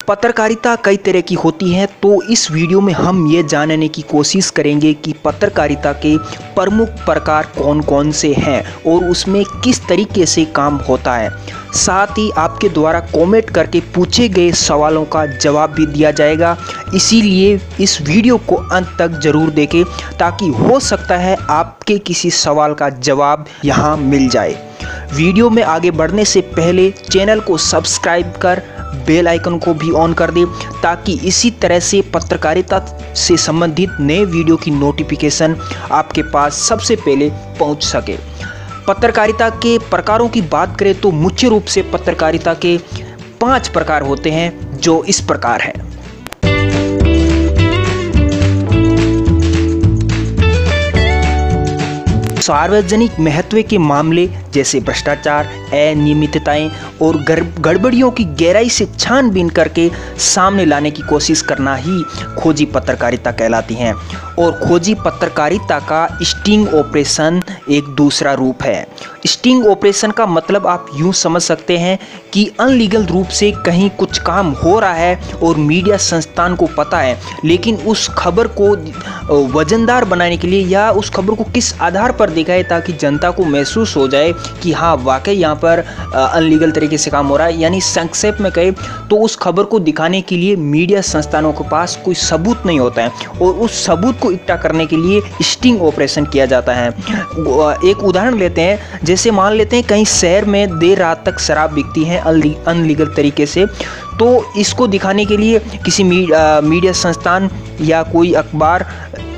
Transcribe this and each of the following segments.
पत्रकारिता कई तरह की होती है, तो इस वीडियो में हम ये जानने की कोशिश करेंगे कि पत्रकारिता के प्रमुख प्रकार कौन कौन से हैं और उसमें किस तरीके से काम होता है। साथ ही आपके द्वारा कमेंट करके पूछे गए सवालों का जवाब भी दिया जाएगा, इसीलिए इस वीडियो को अंत तक जरूर देखें ताकि हो सकता है आपके किसी सवाल का जवाब यहाँ मिल जाए। वीडियो में आगे बढ़ने से पहले चैनल को सब्सक्राइब कर बेल आइकन को भी ऑन कर दें ताकि इसी तरह से पत्रकारिता से संबंधित नए वीडियो की नोटिफिकेशन आपके पास सबसे पहले पहुंच सके। पत्रकारिता के प्रकारों की बात करें तो मुख्य रूप से पत्रकारिता के 5 प्रकार होते हैं, जो इस प्रकार हैं। सार्वजनिक महत्व के मामले जैसे भ्रष्टाचार, अनियमितताएं और गड़बड़ियों की गहराई से छानबीन करके सामने लाने की कोशिश करना ही खोजी पत्रकारिता कहलाती हैं। और खोजी पत्रकारिता का स्टिंग ऑपरेशन एक दूसरा रूप है। स्टिंग ऑपरेशन का मतलब आप यूं समझ सकते हैं कि अनलीगल रूप से कहीं कुछ काम हो रहा है और मीडिया संस्थान को पता है, लेकिन उस खबर को वजनदार बनाने के लिए या उस खबर को किस आधार पर दिखाए ताकि जनता को महसूस हो जाए कि हाँ वाकई यहाँ पर अनलीगल तरीके से काम हो रहा है। यानी संक्षेप में कहे तो उस खबर को दिखाने के लिए मीडिया संस्थानों के पास कोई सबूत नहीं होता है और उस सबूत को इकट्ठा करने के लिए स्टिंग ऑपरेशन किया जाता है। एक उदाहरण लेते हैं, जैसे मान लेते हैं कहीं शहर में देर रात तक शराब बिकती है अनलीगल तरीके से, तो इसको दिखाने के लिए किसी मीडिया संस्थान या कोई अखबार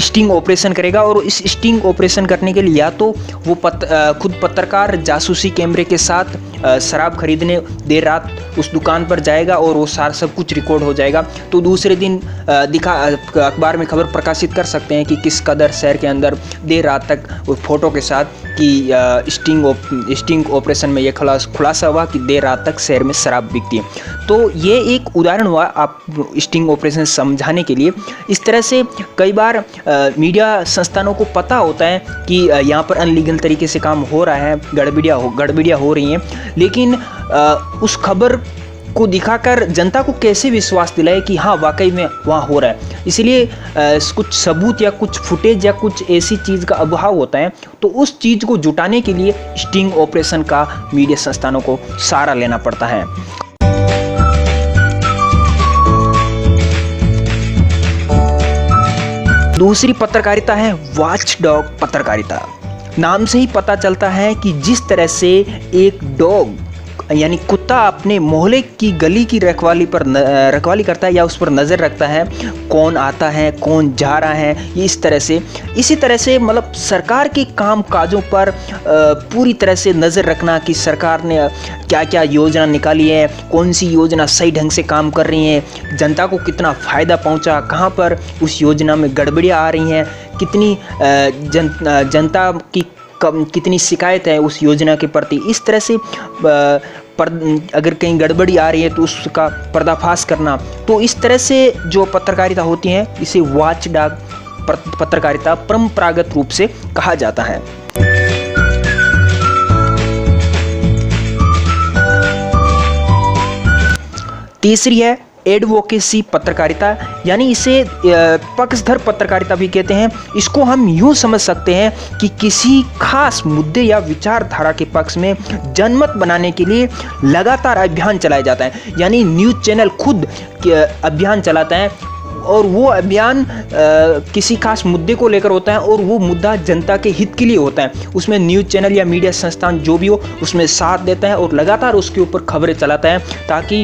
स्टिंग ऑपरेशन करेगा और इस स्टिंग ऑपरेशन करने के लिए या तो वो खुद पत्रकार जासूसी कैमरे के साथ शराब खरीदने देर रात उस दुकान पर जाएगा और वो सारा सब कुछ रिकॉर्ड हो जाएगा, तो दूसरे दिन अखबार में खबर प्रकाशित कर सकते हैं कि किस कदर शहर के अंदर देर रात तक वो फोटो के साथ कि स्टिंग ऑपरेशन में ये खुलासा हुआ कि देर रात तक शहर में शराब बिकती है। तो ये एक उदाहरण हुआ आप स्टिंग ऑपरेशन समझाने के लिए। इस तरह से कई बार मीडिया संस्थानों को पता होता है कि यहाँ पर अनलीगल तरीके से काम हो रहा है, गड़बड़ियाँ हो रही हैं, लेकिन उस खबर को दिखाकर जनता को कैसे विश्वास दिलाए कि हाँ वाकई में वहाँ हो रहा है। इसलिए कुछ सबूत या कुछ फुटेज या कुछ ऐसी चीज़ का अभाव होता है, तो उस चीज़ को जुटाने के लिए स्टिंग ऑपरेशन का मीडिया संस्थानों को सहारा लेना पड़ता है। दूसरी पत्रकारिता है वॉचडॉग पत्रकारिता। नाम से ही पता चलता है कि जिस तरह से एक डॉग यानी कुत्ता अपने मोहल्ले की गली की रखवाली करता है या उस पर नज़र रखता है, कौन आता है कौन जा रहा है, ये इसी तरह से मतलब सरकार के काम काजों पर पूरी तरह से नज़र रखना कि सरकार ने क्या क्या योजना निकाली है, कौन सी योजना सही ढंग से काम कर रही है, जनता को कितना फ़ायदा पहुंचा, कहां पर उस योजना में गड़बड़ियां आ रही हैं, कितनी जनता की कितनी शिकायत है उस योजना के प्रति। इस तरह से अगर कहीं गड़बड़ी आ रही है तो उसका पर्दाफाश करना। तो इस तरह से जो पत्रकारिता होती है इसे वॉचडॉग पत्रकारिता परंपरागत रूप से कहा जाता है। तीसरी है एडवोकेसी पत्रकारिता, यानी इसे पक्षधर पत्रकारिता भी कहते हैं। इसको हम यूं समझ सकते हैं कि किसी खास मुद्दे या विचारधारा के पक्ष में जनमत बनाने के लिए लगातार अभियान चलाया जाता है। यानी न्यूज़ चैनल खुद अभियान चलाता है और वो अभियान किसी खास मुद्दे को लेकर होता है और वो मुद्दा जनता के हित के लिए होता है। उसमें न्यूज़ चैनल या मीडिया संस्थान जो भी हो उसमें साथ देता है और लगातार उसके ऊपर खबरें चलाता है ताकि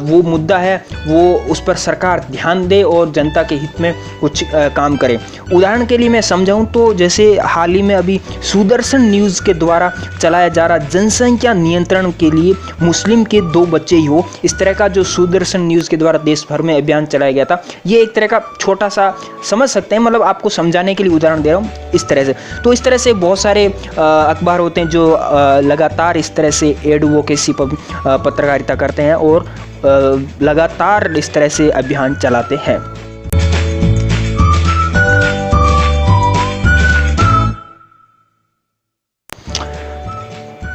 वो मुद्दा है वो उस पर सरकार ध्यान दे और जनता के हित में कुछ काम करे। उदाहरण के लिए मैं समझाऊं तो जैसे हाल ही में अभी सुदर्शन न्यूज़ के द्वारा चलाया जा रहा जनसंख्या नियंत्रण के लिए मुस्लिम के 2 बच्चे ही हो, इस तरह का जो सुदर्शन न्यूज़ के द्वारा देश भर में अभियान चलाया गया था, ये एक तरह का छोटा सा समझ सकते हैं, मतलब आपको समझाने के लिए उदाहरण दे रहा हूँ इस तरह से। तो इस तरह से बहुत सारे अखबार होते हैं जो लगातार इस तरह से एडवोकेसी पत्रकारिता करते हैं और लगातार इस तरह से अभियान चलाते हैं।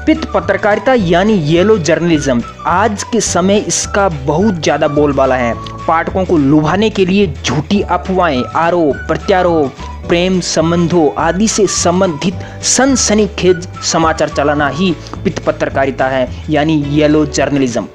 पित्त पत्रकारिता यानी येलो जर्नलिज्म, आज के समय इसका बहुत ज़्यादा बोलबाला है। पाठकों को लुभाने के लिए झूठी अफवाहें, आरोप प्रत्यारोप, प्रेम संबंधों आदि से संबंधित सनसनीखेज समाचार चलाना ही पित्त पत्रकारिता है यानी येलो जर्नलिज्म।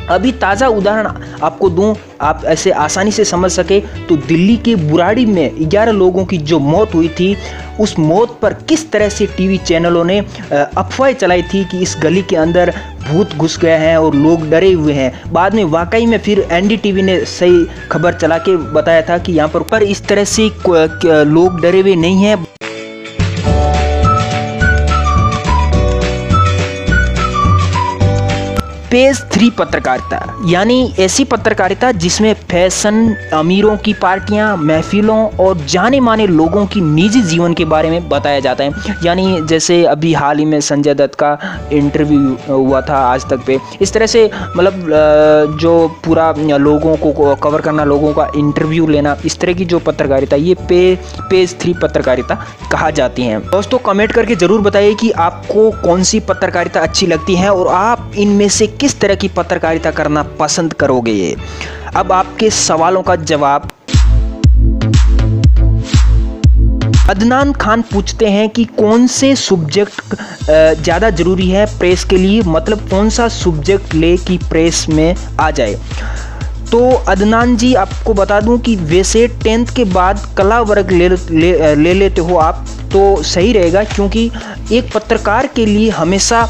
अभी ताज़ा उदाहरण आपको दूं, आप ऐसे आसानी से समझ सके तो दिल्ली के बुराड़ी में 11 लोगों की जो मौत हुई थी, उस मौत पर किस तरह से टीवी चैनलों ने अफवाहें चलाई थी कि इस गली के अंदर भूत घुस गए हैं और लोग डरे हुए हैं। बाद में वाकई में फिर एनडीटीवी ने सही खबर चला के बताया था कि यहाँ पर इस तरह से लोग डरे हुए नहीं हैं। पेज 3 पत्रकारिता यानी ऐसी पत्रकारिता जिसमें फैशन, अमीरों की पार्टियां, महफिलों और जाने माने लोगों की निजी जीवन के बारे में बताया जाता है। यानी जैसे अभी हाल ही में संजय दत्त का इंटरव्यू हुआ था आज तक पे, इस तरह से मतलब जो पूरा लोगों को कवर करना, लोगों का इंटरव्यू लेना, इस तरह की जो पत्रकारिता, ये पेज 3 पत्रकारिता कहा जाती है। दोस्तों कमेंट करके ज़रूर बताइए कि आपको कौन सी पत्रकारिता अच्छी लगती है और आप इनमें से किस तरह की पत्रकारिता करना पसंद करोगे। अब आपके सवालों का जवाब। अदनान खान पूछते हैं कि कौन से सब्जेक्ट ज़्यादा ज़रूरी है प्रेस के लिए, मतलब कौन सा सब्जेक्ट ले कि प्रेस में आ जाए। तो अदनान जी आपको बता दूं कि वैसे 10th के बाद कला वर्ग ले लेते हो आप तो सही रहेगा, क्योंकि एक पत्रकार के लिए हमेशा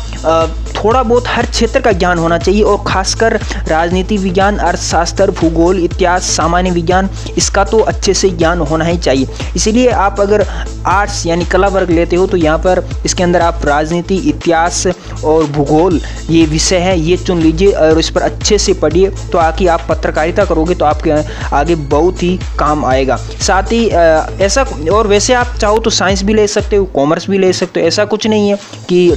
थोड़ा बहुत हर क्षेत्र का ज्ञान होना चाहिए और खासकर राजनीति विज्ञान, अर्थशास्त्र, भूगोल, इतिहास, सामान्य विज्ञान, इसका तो अच्छे से ज्ञान होना ही चाहिए। इसीलिए आप अगर आर्ट्स यानी कला वर्ग लेते हो तो यहाँ पर इसके अंदर आप राजनीति, इतिहास और भूगोल ये विषय है, ये चुन लीजिए और इस पर अच्छे से पढ़िए। तो आके आप पत्रकारिता करोगे तो आपके आगे बहुत ही काम आएगा। साथ ही ऐसा, और वैसे आप चाहो तो साइंस भी ले सकते हो, कॉमर्स भी ले सकते हो, ऐसा कुछ नहीं है कि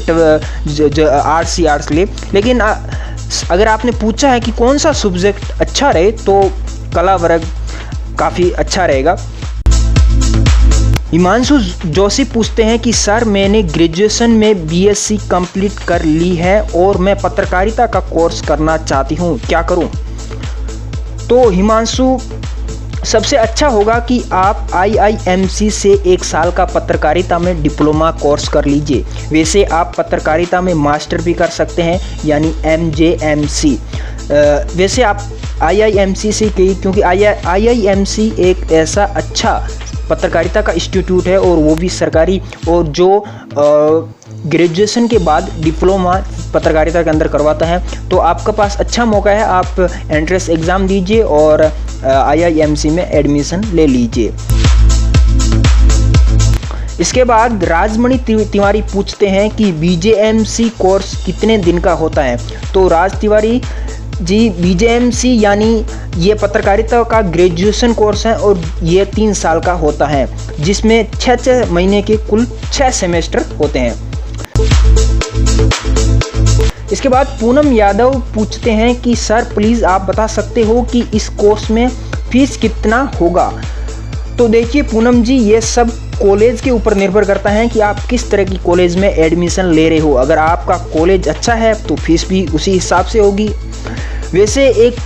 आर्ट्स ले। लेकिन अगर आपने पूछा है कि कौन सा सब्जेक्ट अच्छा रहे तो कला वर्ग काफ़ी अच्छा रहेगा। हिमांशु जोशी पूछते हैं कि सर मैंने ग्रेजुएशन में बीएससी कंप्लीट कर ली है और मैं पत्रकारिता का कोर्स करना चाहती हूँ, क्या करूँ। तो हिमांशु सबसे अच्छा होगा कि आप IIMC से 1 साल का पत्रकारिता में डिप्लोमा कोर्स कर लीजिए। वैसे आप पत्रकारिता में मास्टर भी कर सकते हैं यानी MJMC। वैसे आप IIMC से क्योंकि IIMC एक ऐसा अच्छा पत्रकारिता का इंस्टीट्यूट है और वो भी सरकारी, और जो ग्रेजुएशन के बाद डिप्लोमा पत्रकारिता के अंदर करवाता है। तो आपके पास अच्छा मौका है, आप एंट्रेंस एग्ज़ाम दीजिए और IIMC में एडमिशन ले लीजिए। इसके बाद राजमणि तिवारी पूछते हैं कि BJMC कोर्स कितने दिन का होता है। तो राज तिवारी जी, BJMC यानी ये पत्रकारिता का ग्रेजुएशन कोर्स है और ये 3 साल का होता है, जिसमें 6 महीने के कुल 6 सेमेस्टर होते हैं। इसके बाद पूनम यादव पूछते हैं कि सर प्लीज़ आप बता सकते हो कि इस कोर्स में फीस कितना होगा। तो देखिए पूनम जी, ये सब कॉलेज के ऊपर निर्भर करता है कि आप किस तरह की कॉलेज में एडमिशन ले रहे हो। अगर आपका कॉलेज अच्छा है तो फीस भी उसी हिसाब से होगी। वैसे एक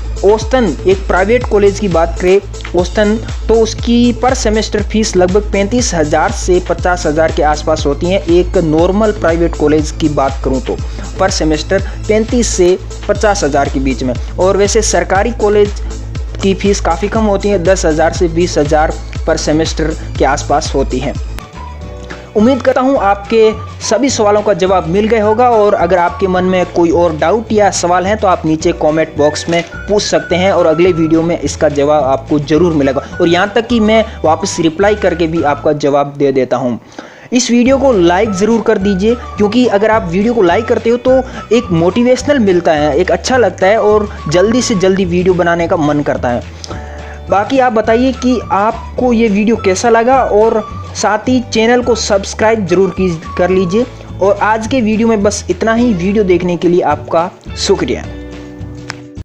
प्राइवेट कॉलेज की बात करें औसतन, तो उसकी पर सेमेस्टर फीस लगभग 35,000 से 50,000 के आसपास होती है। एक नॉर्मल प्राइवेट कॉलेज की बात करूं तो पर सेमेस्टर 35 से 50,000 के बीच में। और वैसे सरकारी कॉलेज की फ़ीस काफ़ी कम होती है, 10,000 से 20,000 पर सेमेस्टर के आसपास होती है। उम्मीद करता हूँ आपके सभी सवालों का जवाब मिल गया होगा, और अगर आपके मन में कोई और डाउट या सवाल है तो आप नीचे कमेंट बॉक्स में पूछ सकते हैं और अगले वीडियो में इसका जवाब आपको ज़रूर मिलेगा। और यहाँ तक कि मैं वापस रिप्लाई करके भी आपका जवाब दे देता हूँ। इस वीडियो को लाइक ज़रूर कर दीजिए, क्योंकि अगर आप वीडियो को लाइक करते हो तो एक मोटिवेशनल मिलता है, एक अच्छा लगता है और जल्दी से जल्दी वीडियो बनाने का मन करता है। बाकी आप बताइए कि आपको ये वीडियो कैसा लगा, और साथ ही चैनल को सब्सक्राइब जरूर कर लीजिए। और आज के वीडियो में बस इतना ही। वीडियो देखने के लिए आपका शुक्रिया।